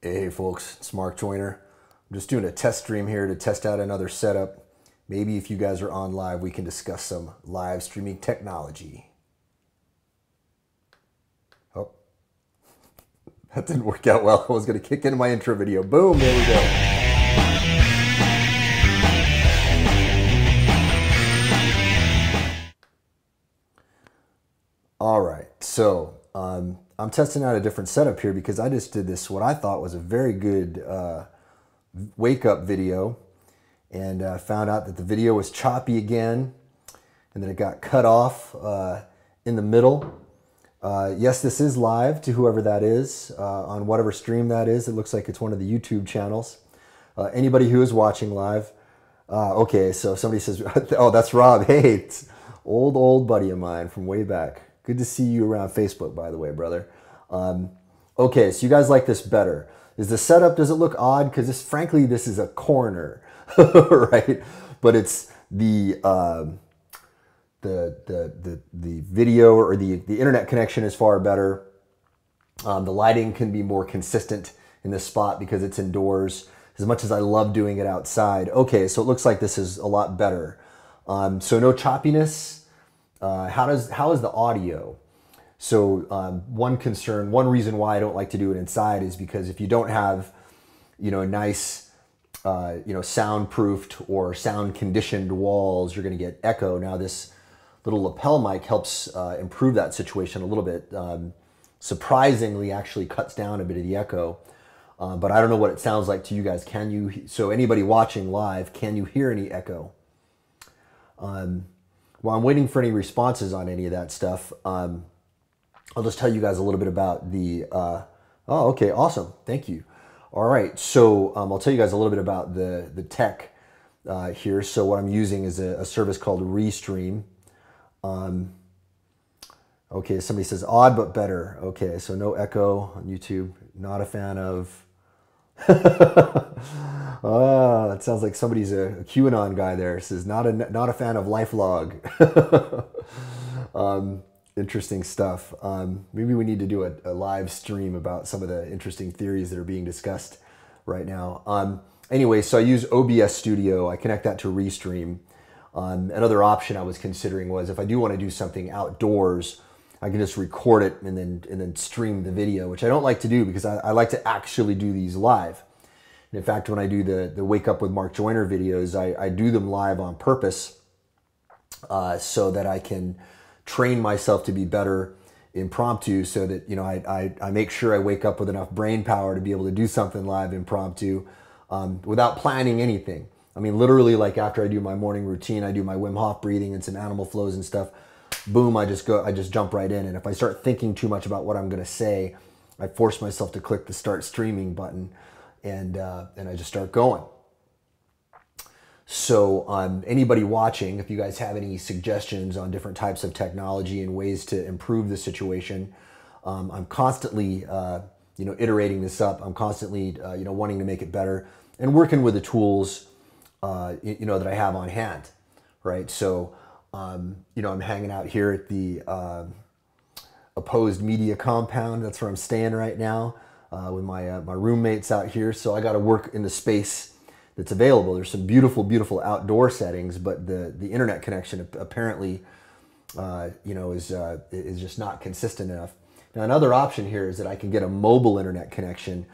Hey folks, it's Mark Joyner. I'm just doing a test stream here to test out another setup. Maybe if you guys are on live, we can discuss some live streaming technology. Oh, that didn't work out well. I was going to kick into my intro video. Boom, there we go. All right, so I'm testing out a different setup here because I just did this, what I thought was a very good wake up video, and found out that the video was choppy again, and then it got cut off in the middle. Yes, this is live to whoever that is, on whatever stream that is. It looks like it's one of the YouTube channels. Anybody who is watching live. Okay, so somebody says, oh, that's Rob. Hey, it's old buddy of mine from way back. Good to see you around Facebook, by the way, brother. Okay, so you guys like this better. Is the setup, does it look odd? Because frankly, this is a corner, right? But it's the video or the internet connection is far better. The lighting can be more consistent in this spot because it's indoors, as much as I love doing it outside. Okay, so it looks like this is a lot better. So no choppiness. How is the audio? So one reason why I don't like to do it inside is because if you don't have, a nice, soundproofed or sound conditioned walls, you're going to get echo. Now this little lapel mic helps improve that situation a little bit. Surprisingly, actually cuts down a bit of the echo. But I don't know what it sounds like to you guys. Can you? So anybody watching live, can you hear any echo? While I'm waiting for any responses on any of that stuff, I'll just tell you guys a little bit about the, oh, okay, awesome, thank you. All right, so I'll tell you guys a little bit about the tech here. So what I'm using is a service called Restream. Okay, somebody says odd but better. Okay, so no echo on YouTube, not a fan of. Oh, it sounds like somebody's a QAnon guy there. It says not a fan of LifeLog. Interesting stuff. Maybe we need to do a live stream about some of the interesting theories that are being discussed right now. Anyway, so I use OBS Studio. I connect that to Restream. Another option I was considering was if I do want to do something outdoors, I can just record it and then stream the video, which I don't like to do because I like to actually do these live. And in fact, when I do the Wake Up with Mark Joyner videos, I do them live on purpose so that I can train myself to be better impromptu, so that I make sure I wake up with enough brain power to be able to do something live impromptu without planning anything. I mean, literally, like after I do my morning routine, I do my Wim Hof breathing and some animal flows and stuff. Boom, I just jump right in. And if I start thinking too much about what I'm going to say, I force myself to click the start streaming button, and I just start going. So anybody watching, if you guys have any suggestions on different types of technology and ways to improve the situation, I'm constantly iterating this up. I'm constantly wanting to make it better and working with the tools that I have on hand, right? So I'm hanging out here at the Opposed Media compound. That's where I'm staying right now with my roommates out here. So I got to work in the space that's available. There's some beautiful, beautiful outdoor settings, but the internet connection apparently, is just not consistent enough. Now, another option here is that I can get a mobile internet connection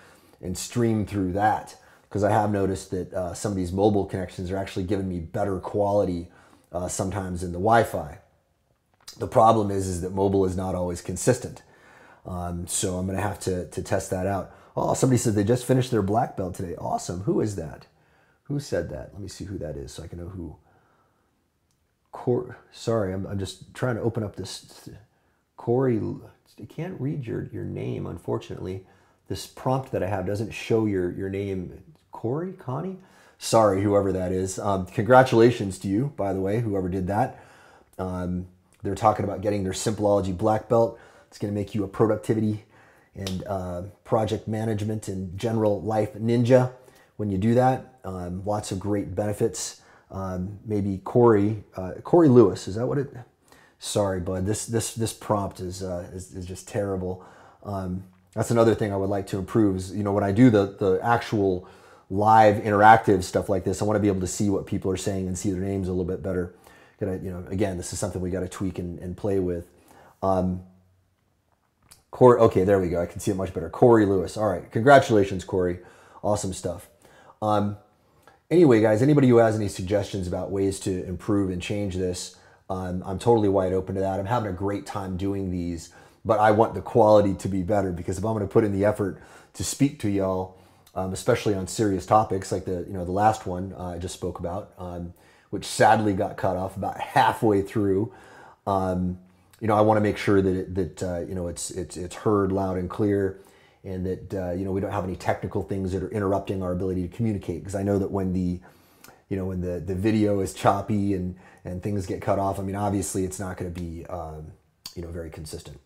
and stream through that, because I have noticed that some of these mobile connections are actually giving me better quality sometimes in the Wi-Fi. The problem is that mobile is not always consistent. So I'm going to have to test that out. Oh, somebody said they just finished their black belt today. Awesome. Who is that? Who said that? Let me see who that is so I can know who. Sorry, I'm just trying to open up this. Corey, I can't read your name, unfortunately. This prompt that I have doesn't show your name. Corey? Connie? Sorry, whoever that is. Congratulations to you, by the way, whoever did that. They're talking about getting their Simpleology black belt. It's going to make you a productivity and project management and general life ninja when you do that. Lots of great benefits. Maybe Corey Lewis, is that what it? Sorry, bud. This prompt is just terrible. That's another thing I would like to improve is, when I do the actual live interactive stuff like this, I want to be able to see what people are saying and see their names a little bit better. Again, this is something we got to tweak and play with. Corey, okay, there we go. I can see it much better. Corey Lewis. All right. Congratulations, Corey. Awesome stuff. Anyway, guys, anybody who has any suggestions about ways to improve and change this, I'm totally wide open to that. I'm having a great time doing these, but I want the quality to be better, because if I'm going to put in the effort to speak to y'all, especially on serious topics like the last one I just spoke about, which sadly got cut off about halfway through. I want to make sure that it's heard loud and clear, and that we don't have any technical things that are interrupting our ability to communicate. Because I know that when the video is choppy and things get cut off, I mean, obviously it's not going to be very consistent.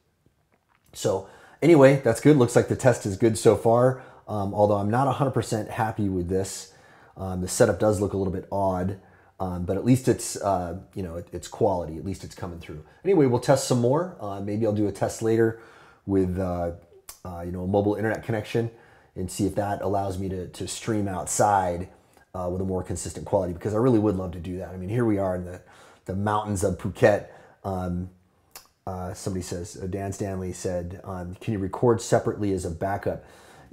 So anyway, that's good. Looks like the test is good so far. Although I'm not 100% happy with this. The setup does look a little bit odd. But at least it's it's quality. At least it's coming through. Anyway, we'll test some more. Maybe I'll do a test later with a mobile internet connection, and see if that allows me to stream outside with a more consistent quality, because I really would love to do that. I mean, here we are in the mountains of Phuket. Somebody says, Dan Stanley said, can you record separately as a backup?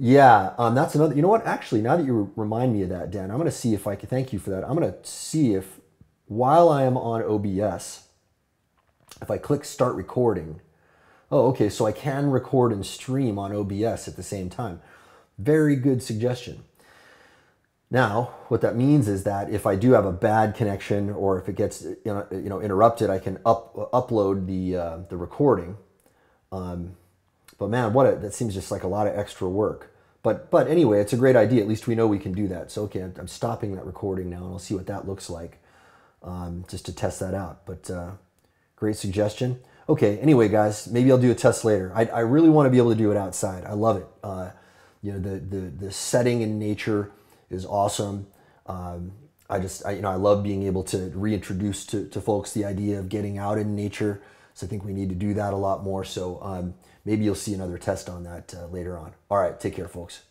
Yeah, that's another, you know what, actually, now that you remind me of that, Dan, I'm going to see if I can, thank you for that. I'm going to see if, while I am on OBS, if I click start recording, oh, okay, so I can record and stream on OBS at the same time. Very good suggestion. Now, what that means is that if I do have a bad connection, or if it gets interrupted, I can upload the recording. But man, that seems just like a lot of extra work. But anyway, it's a great idea. At least we know we can do that. So okay, I'm stopping that recording now, and I'll see what that looks like, just to test that out. But great suggestion. Okay, anyway, guys, maybe I'll do a test later. I really want to be able to do it outside. I love it. The setting in nature is awesome. I love being able to reintroduce to folks the idea of getting out in nature. So I think we need to do that a lot more. So maybe you'll see another test on that later on. All right, take care, folks.